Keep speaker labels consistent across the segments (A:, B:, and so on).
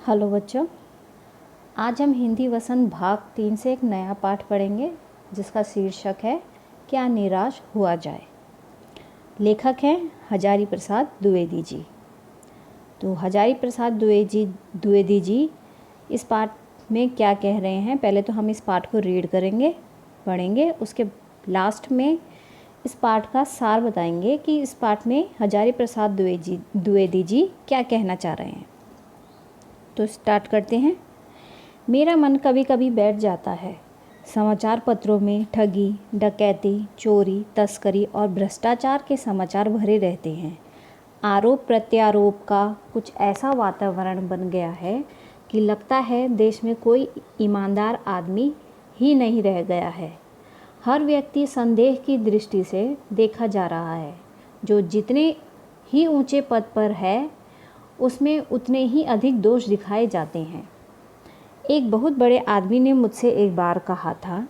A: Hello बच्चों, आज हम हिंदी वसंत भाग 3 से एक नया पाठ पढ़ेंगे जिसका शीर्षक है क्या निराश हुआ जाए। लेखक हैं हजारी प्रसाद द्विवेदी जी। तो हजारी प्रसाद द्विवेदी जी इस पाठ में क्या कह रहे हैं, पहले तो हम इस पाठ को रीड करेंगे, पढ़ेंगे, उसके लास्ट में इस पाठ का सार बताएंगे कि इस पाठ में हजारी प्रसाद द्विवेदी जी क्या कहना चाह रहे हैं। तो स्टार्ट करते हैं। मेरा मन कभी कभी बैठ जाता है। समाचार पत्रों में ठगी, डकैती, चोरी, तस्करी और भ्रष्टाचार के समाचार भरे रहते हैं। आरोप प्रत्यारोप का कुछ ऐसा वातावरण बन गया है कि लगता है देश में कोई ईमानदार आदमी ही नहीं रह गया है। हर व्यक्ति संदेह की दृष्टि से देखा जा रहा है। जो जितने ही ऊंचे पद पर है उसमें उतने ही अधिक दोष दिखाए जाते हैं। एक बहुत बड़े आदमी ने मुझसे एक बार कहा था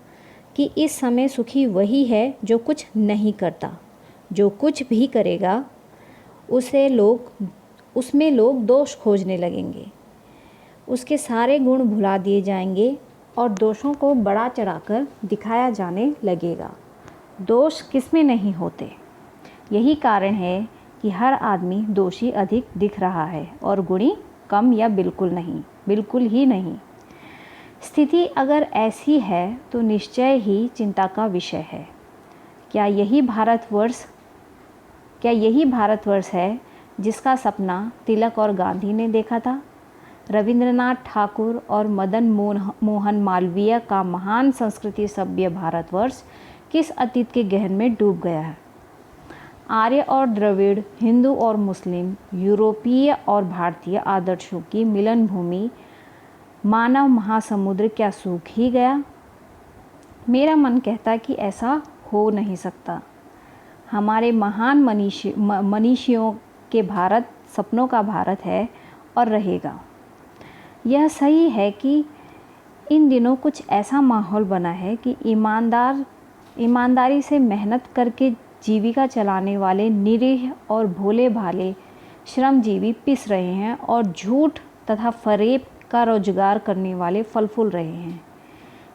A: कि इस समय सुखी वही है जो कुछ नहीं करता। जो कुछ भी करेगा उसमें लोग दोष खोजने लगेंगे। उसके सारे गुण भुला दिए जाएंगे और दोषों को बढ़ा चढ़ाकर दिखाया जाने लगेगा। दोष किसमें नहीं होते। यही कारण है कि हर आदमी दोषी अधिक दिख रहा है और गुणी कम या बिल्कुल ही नहीं। स्थिति अगर ऐसी है तो निश्चय ही चिंता का विषय है। क्या यही भारतवर्ष है जिसका सपना तिलक और गांधी ने देखा था। रविंद्रनाथ ठाकुर और मदन मोहन मालवीय का महान संस्कृति सभ्य भारतवर्ष किस अतीत के गहन में डूब गया है। आर्य और द्रविड़, हिंदू और मुस्लिम, यूरोपीय और भारतीय आदर्शों की मिलन भूमि मानव महासमुद्र क्या सूख ही गया। मेरा मन कहता कि ऐसा हो नहीं सकता। हमारे महान मनीषियों के भारत सपनों का भारत है और रहेगा। यह सही है कि इन दिनों कुछ ऐसा माहौल बना है कि ईमानदारी से मेहनत करके जीविका चलाने वाले निरीह और भोले भाले श्रमजीवी पिस रहे हैं और झूठ तथा फरेब का रोजगार करने वाले फल फूल रहे हैं।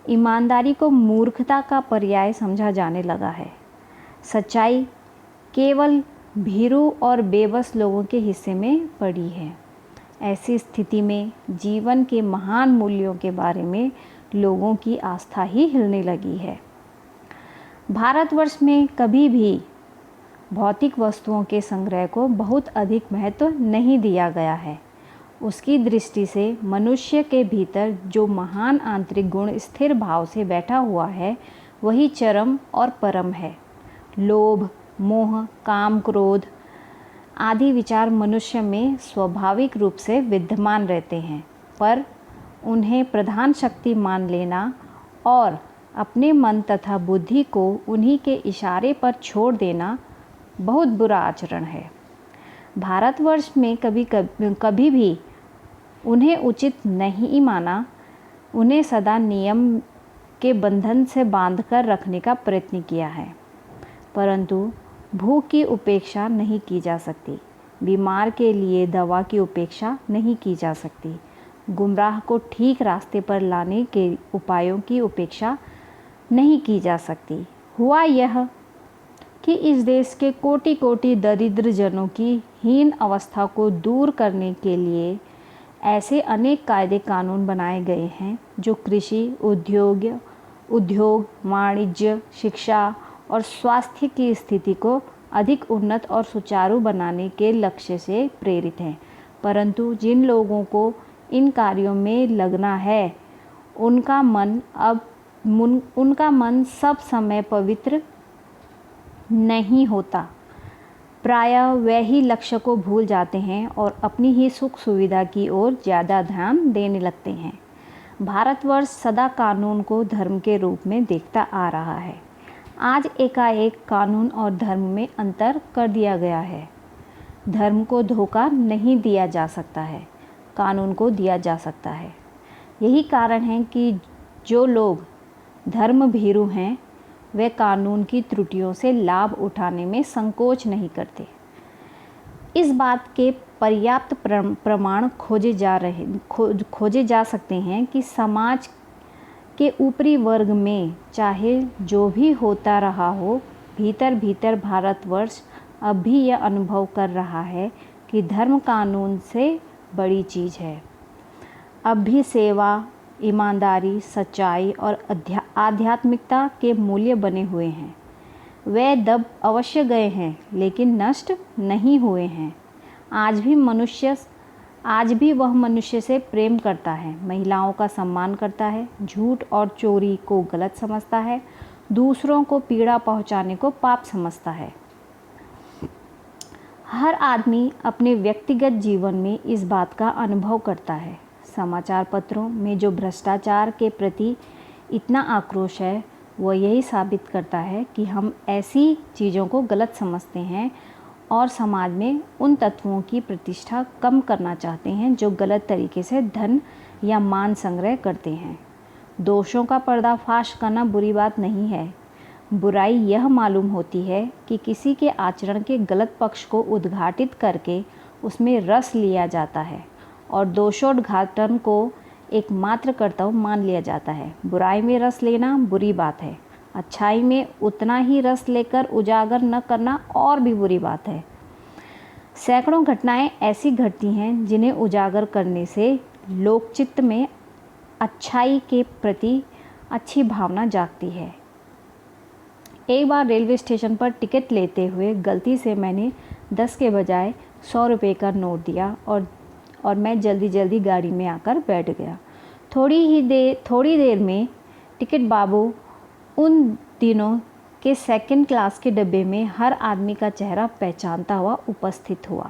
A: ईमानदारी को मूर्खता का पर्याय समझा जाने लगा है। सच्चाई केवल भीरू और बेबस लोगों के हिस्से में पड़ी है। ऐसी स्थिति में जीवन के महान मूल्यों के बारे में लोगों की आस्था ही हिलने लगी है। भारतवर्ष में कभी भी भौतिक वस्तुओं के संग्रह को बहुत अधिक महत्व नहीं दिया गया है। उसकी दृष्टि से मनुष्य के भीतर जो महान आंतरिक गुण स्थिर भाव से बैठा हुआ है वही चरम और परम है। लोभ, मोह, काम, क्रोध आदि विचार मनुष्य में स्वाभाविक रूप से विद्यमान रहते हैं, पर उन्हें प्रधान शक्ति मान लेना और अपने मन तथा बुद्धि को उन्हीं के इशारे पर छोड़ देना बहुत बुरा आचरण है। भारतवर्ष में कभी भी उन्हें उचित नहीं माना। उन्हें सदा नियम के बंधन से बांधकर रखने का प्रयत्न किया है, परंतु भूख की उपेक्षा नहीं की जा सकती। बीमार के लिए दवा की उपेक्षा नहीं की जा सकती। गुमराह को ठीक रास्ते पर लाने के उपायों की उपेक्षा नहीं की जा सकती। हुआ यह कि इस देश के कोटि कोटि दरिद्र जनों की हीन अवस्था को दूर करने के लिए ऐसे अनेक कायदे कानून बनाए गए हैं जो कृषि, उद्योग, वाणिज्य, शिक्षा और स्वास्थ्य की स्थिति को अधिक उन्नत और सुचारू बनाने के लक्ष्य से प्रेरित हैं। परंतु जिन लोगों को इन कार्यों में लगना है उनका मन सब समय पवित्र नहीं होता। प्रायः वे ही लक्ष्य को भूल जाते हैं और अपनी ही सुख सुविधा की ओर ज़्यादा ध्यान देने लगते हैं। भारतवर्ष सदा कानून को धर्म के रूप में देखता आ रहा है। आज एकाएक कानून और धर्म में अंतर कर दिया गया है। धर्म को धोखा नहीं दिया जा सकता है, कानून को दिया जा सकता है। यही कारण है कि जो लोग धर्म भीरू हैं वे कानून की त्रुटियों से लाभ उठाने में संकोच नहीं करते। इस बात के पर्याप्त प्रमाण खोजे जा सकते हैं कि समाज के ऊपरी वर्ग में चाहे जो भी होता रहा हो, भीतर भीतर भारतवर्ष अब भी यह अनुभव कर रहा है कि धर्म कानून से बड़ी चीज़ है। अब भी सेवा, ईमानदारी, सच्चाई और आध्यात्मिकता के मूल्य बने हुए हैं। वे दब अवश्य गए हैं, लेकिन नष्ट नहीं हुए हैं। आज भी वह मनुष्य से प्रेम करता है, महिलाओं का सम्मान करता है, झूठ और चोरी को गलत समझता है, दूसरों को पीड़ा पहुंचाने को पाप समझता है। हर आदमी अपने व्यक्तिगत जीवन में इस बात का अनुभव करता है। समाचार पत्रों में जो भ्रष्टाचार के प्रति इतना आक्रोश है, वह यही साबित करता है कि हम ऐसी चीज़ों को गलत समझते हैं और समाज में उन तत्वों की प्रतिष्ठा कम करना चाहते हैं जो गलत तरीके से धन या मान संग्रह करते हैं। दोषों का पर्दाफाश करना बुरी बात नहीं है। बुराई यह मालूम होती है कि किसी के आचरण के गलत पक्ष को उद्घाटित करके उसमें रस लिया जाता है और दोषोद्घाटन को एकमात्र कर्तव्य मान लिया जाता है। बुराई में रस लेना बुरी बात है। अच्छाई में उतना ही रस लेकर उजागर न करना और भी बुरी बात है। सैकड़ों घटनाएं ऐसी घटती हैं जिन्हें उजागर करने से लोकचित्त में अच्छाई के प्रति अच्छी भावना जागती है। एक बार रेलवे स्टेशन पर टिकट लेते हुए गलती से मैंने 10 के बजाय 100 रुपये का नोट दिया और मैं जल्दी जल्दी गाड़ी में आकर बैठ गया। थोड़ी देर में टिकट बाबू उन दिनों के सेकंड क्लास के डब्बे में हर आदमी का चेहरा पहचानता हुआ उपस्थित हुआ।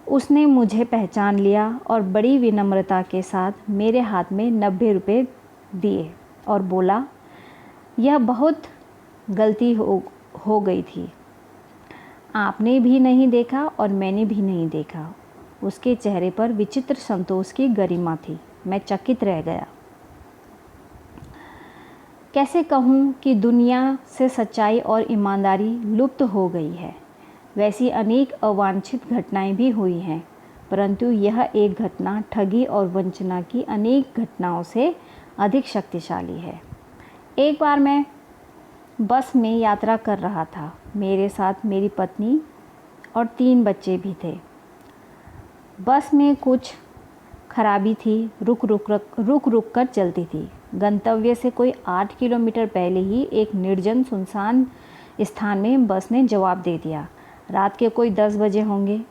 A: उसने मुझे पहचान लिया और बड़ी विनम्रता के साथ मेरे हाथ में 90 रुपये दिए और बोला, यह बहुत गलती हो गई थी। आपने भी नहीं देखा और मैंने भी नहीं देखा। उसके चेहरे पर विचित्र संतोष की गरिमा थी। मैं चकित रह गया। कैसे कहूँ कि दुनिया से सच्चाई और ईमानदारी लुप्त हो गई है। वैसी अनेक अवांछित घटनाएं भी हुई हैं, परंतु यह एक घटना ठगी और वंचना की अनेक घटनाओं से अधिक शक्तिशाली है। एक बार मैं बस में यात्रा कर रहा था। मेरे साथ मेरी पत्नी और 3 बच्चे भी थे। बस में कुछ खराबी थी, रुक रुक कर चलती थी। गंतव्य से कोई 8 किलोमीटर पहले ही एक निर्जन सुनसान स्थान में बस ने जवाब दे दिया। रात के कोई 10 बजे होंगे।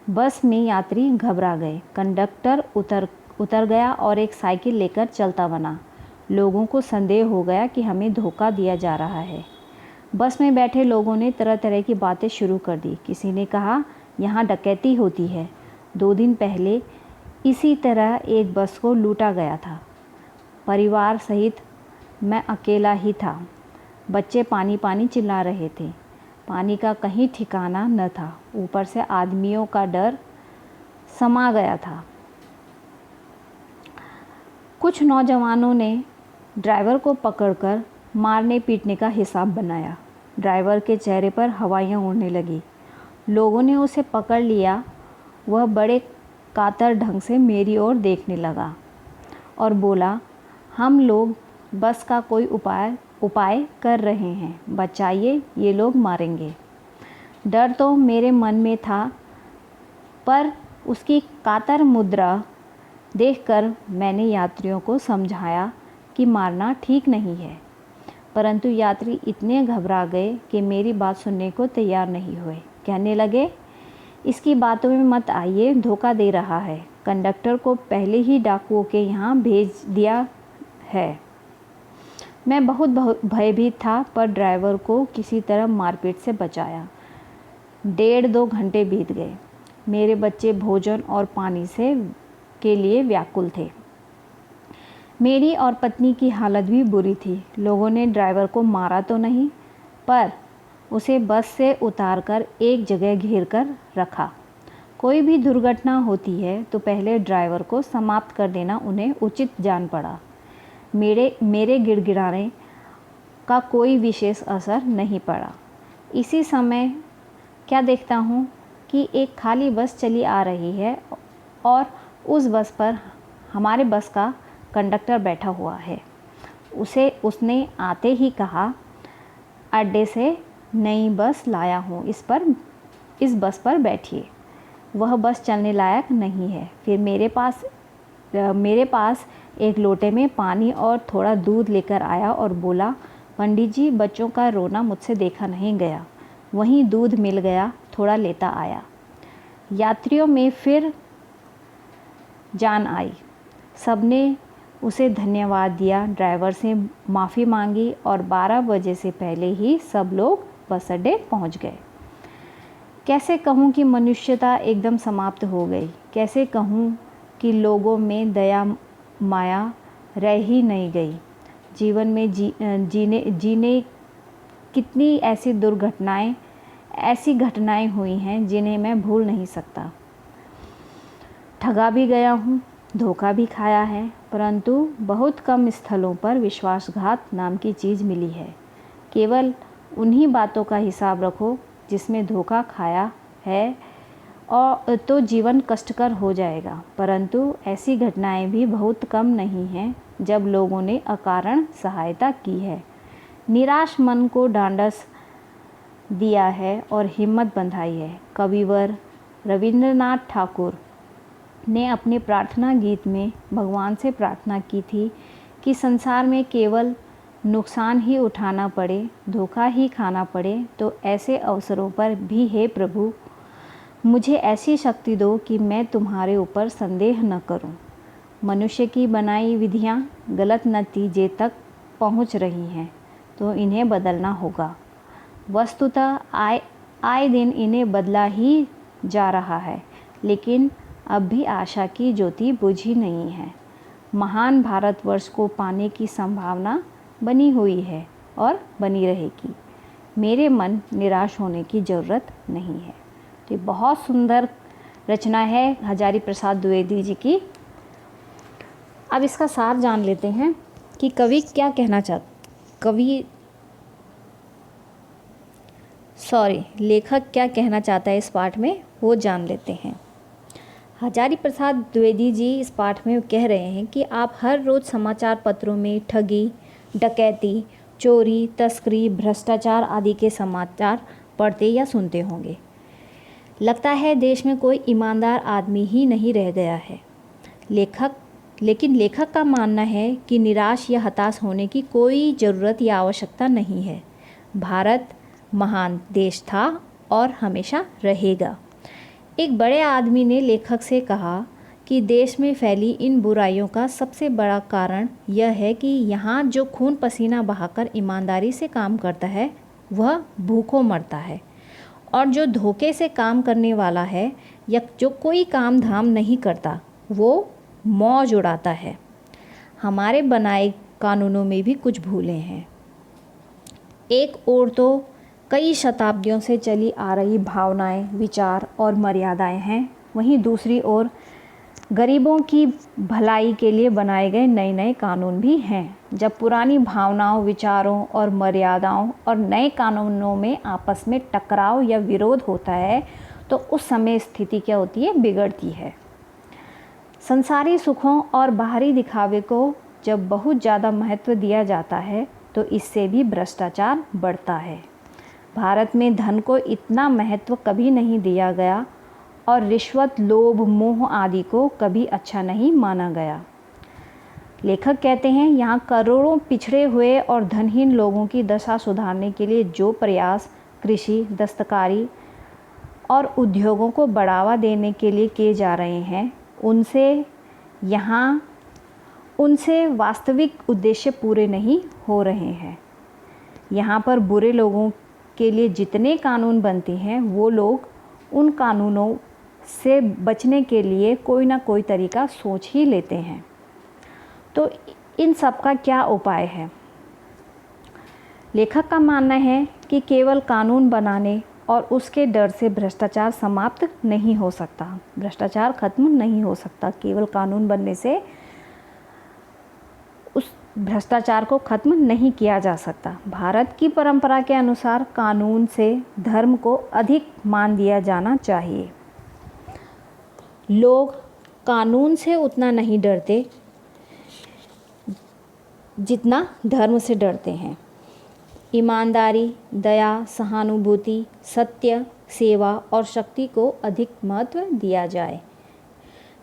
A: बस में यात्री घबरा गए। कंडक्टर उतर गया और एक साइकिल लेकर चलता बना। लोगों को संदेह हो गया कि हमें धोखा दिया जा रहा है। बस में बैठे लोगों ने तरह तरह की बातें शुरू कर दी। किसी ने कहा, यहाँ डकैती होती है। 2 दिन पहले इसी तरह एक बस को लूटा गया था। परिवार सहित मैं अकेला ही था। बच्चे पानी पानी चिल्ला रहे थे। पानी का कहीं ठिकाना न था। ऊपर से आदमियों का डर समा गया था। कुछ नौजवानों ने ड्राइवर को पकड़कर मारने पीटने का हिसाब बनाया। ड्राइवर के चेहरे पर हवाइयाँ उड़ने लगी। लोगों ने उसे पकड़ लिया। वह बड़े कातर ढंग से मेरी ओर देखने लगा और बोला, हम लोग बस का कोई उपाय कर रहे हैं, बचाइए, ये लोग मारेंगे। डर तो मेरे मन में था, पर उसकी कातर मुद्रा देखकर मैंने यात्रियों को समझाया कि मारना ठीक नहीं है। परंतु यात्री इतने घबरा गए कि मेरी बात सुनने को तैयार नहीं हुए। कहने लगे, इसकी बातों में मत आइए, धोखा दे रहा है। कंडक्टर को पहले ही डाकुओं के यहाँ भेज दिया है। मैं बहुत भयभीत था, पर ड्राइवर को किसी तरह मारपीट से बचाया। 1.5-2 घंटे बीत गए। मेरे बच्चे भोजन और पानी के लिए व्याकुल थे। मेरी और पत्नी की हालत भी बुरी थी। लोगों ने ड्राइवर को मारा तो नहीं, पर उसे बस से उतारकर एक जगह घेर कर रखा। कोई भी दुर्घटना होती है तो पहले ड्राइवर को समाप्त कर देना उन्हें उचित जान पड़ा। मेरे गिड़गिड़ाने का कोई विशेष असर नहीं पड़ा। इसी समय क्या देखता हूँ कि एक खाली बस चली आ रही है और उस बस पर हमारे बस का कंडक्टर बैठा हुआ है। उसने आते ही कहा, अड्डे से नई बस लाया हूँ, इस बस पर बैठिए। वह बस चलने लायक नहीं है। फिर मेरे पास एक लोटे में पानी और थोड़ा दूध लेकर आया और बोला, पंडित जी, बच्चों का रोना मुझसे देखा नहीं गया। वहीं दूध मिल गया, थोड़ा लेता आया। यात्रियों में फिर जान आई। सबने उसे धन्यवाद दिया, ड्राइवर से माफ़ी मांगी और 12 बजे से पहले ही सब लोग बस अड्डे पहुँच गए। कैसे कहूँ कि मनुष्यता एकदम समाप्त हो गई। कैसे कहूँ कि लोगों में दया माया रह ही नहीं गई। जीवन में जीने कितनी ऐसी घटनाएं हुई हैं जिन्हें मैं भूल नहीं सकता। ठगा भी गया हूँ, धोखा भी खाया है, परंतु बहुत कम स्थलों पर विश्वासघात नाम की चीज़ मिली है। केवल उन्हीं बातों का हिसाब रखो जिसमें धोखा खाया है और तो जीवन कष्टकर हो जाएगा। परंतु ऐसी घटनाएं भी बहुत कम नहीं हैं जब लोगों ने अकारण सहायता की है, निराश मन को ढांढस दिया है और हिम्मत बंधाई है। कविवर रविंद्रनाथ ठाकुर ने अपने प्रार्थना गीत में भगवान से प्रार्थना की थी कि संसार में केवल नुकसान ही उठाना पड़े, धोखा ही खाना पड़े, तो ऐसे अवसरों पर भी हे प्रभु, मुझे ऐसी शक्ति दो कि मैं तुम्हारे ऊपर संदेह न करूं। मनुष्य की बनाई विधियां गलत नतीजे तक पहुंच रही हैं, तो इन्हें बदलना होगा। वस्तुतः आए दिन इन्हें बदला ही जा रहा है, लेकिन अब भी आशा की ज्योति बुझी नहीं है। महान भारतवर्ष को पाने की संभावना बनी हुई है और बनी रहेगी। मेरे मन निराश होने की ज़रूरत नहीं है। तो बहुत सुंदर रचना है हजारी प्रसाद द्विवेदी जी की। अब इसका सार जान लेते हैं कि लेखक क्या कहना चाहता है इस पाठ में, वो जान लेते हैं। हजारी प्रसाद द्विवेदी जी इस पाठ में कह रहे हैं कि आप हर रोज़ समाचार पत्रों में ठगी, डकैती, चोरी, तस्करी, भ्रष्टाचार आदि के समाचार पढ़ते या सुनते होंगे। लगता है देश में कोई ईमानदार आदमी ही नहीं रह गया है। लेकिन लेखक का मानना है कि निराश या हताश होने की कोई ज़रूरत या आवश्यकता नहीं है। भारत महान देश था और हमेशा रहेगा। एक बड़े आदमी ने लेखक से कहा कि देश में फैली इन बुराइयों का सबसे बड़ा कारण यह है कि यहाँ जो खून पसीना बहाकर ईमानदारी से काम करता है वह भूखों मरता है, और जो धोखे से काम करने वाला है या जो कोई काम धाम नहीं करता वो मौज उड़ाता है। हमारे बनाए कानूनों में भी कुछ भूलें हैं। एक ओर तो कई शताब्दियों से चली आ रही भावनाएं, विचार और मर्यादाएं हैं, वहीं दूसरी ओर गरीबों की भलाई के लिए बनाए गए नए नए कानून भी हैं। जब पुरानी भावनाओं, विचारों और मर्यादाओं और नए कानूनों में आपस में टकराव या विरोध होता है तो उस समय स्थिति क्या होती है, बिगड़ती है। संसारी सुखों और बाहरी दिखावे को जब बहुत ज़्यादा महत्व दिया जाता है तो इससे भी भ्रष्टाचार बढ़ता है। भारत में धन को इतना महत्व कभी नहीं दिया गया और रिश्वत, लोभ, मोह आदि को कभी अच्छा नहीं माना गया। लेखक कहते हैं, यहाँ करोड़ों पिछड़े हुए और धनहीन लोगों की दशा सुधारने के लिए जो प्रयास कृषि, दस्तकारी और उद्योगों को बढ़ावा देने के लिए किए जा रहे हैं, उनसे वास्तविक उद्देश्य पूरे नहीं हो रहे हैं। यहाँ पर बुरे लोगों के लिए जितने कानून बनते हैं वो लोग उन कानूनों से बचने के लिए कोई ना कोई तरीका सोच ही लेते हैं। तो इन सब का क्या उपाय है? लेखक का मानना है कि केवल कानून बनाने और उसके डर से भ्रष्टाचार समाप्त नहीं हो सकता, भ्रष्टाचार खत्म नहीं हो सकता। केवल कानून बनने से भ्रष्टाचार को खत्म नहीं किया जा सकता। भारत की परंपरा के अनुसार कानून से धर्म को अधिक मान दिया जाना चाहिए। लोग कानून से उतना नहीं डरते जितना धर्म से डरते हैं। ईमानदारी, दया, सहानुभूति, सत्य, सेवा और शक्ति को अधिक महत्व दिया जाए।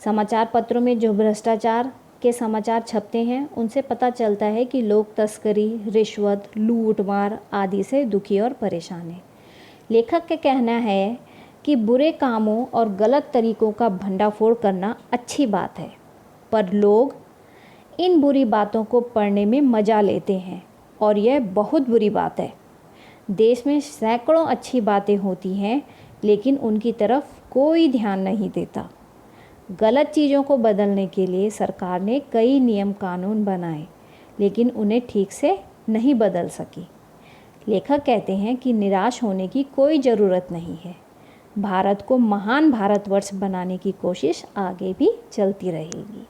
A: समाचार पत्रों में जो भ्रष्टाचार के समाचार छपते हैं उनसे पता चलता है कि लोग तस्करी, रिश्वत, लूट मार आदि से दुखी और परेशान हैं। लेखक का कहना है कि बुरे कामों और गलत तरीकों का भंडाफोड़ करना अच्छी बात है, पर लोग इन बुरी बातों को पढ़ने में मज़ा लेते हैं और यह बहुत बुरी बात है। देश में सैकड़ों अच्छी बातें होती हैं, लेकिन उनकी तरफ कोई ध्यान नहीं देता। गलत चीज़ों को बदलने के लिए सरकार ने कई नियम कानून बनाए, लेकिन उन्हें ठीक से नहीं बदल सकी। लेखक कहते हैं कि निराश होने की कोई ज़रूरत नहीं है। भारत को महान भारतवर्ष बनाने की कोशिश आगे भी चलती रहेगी।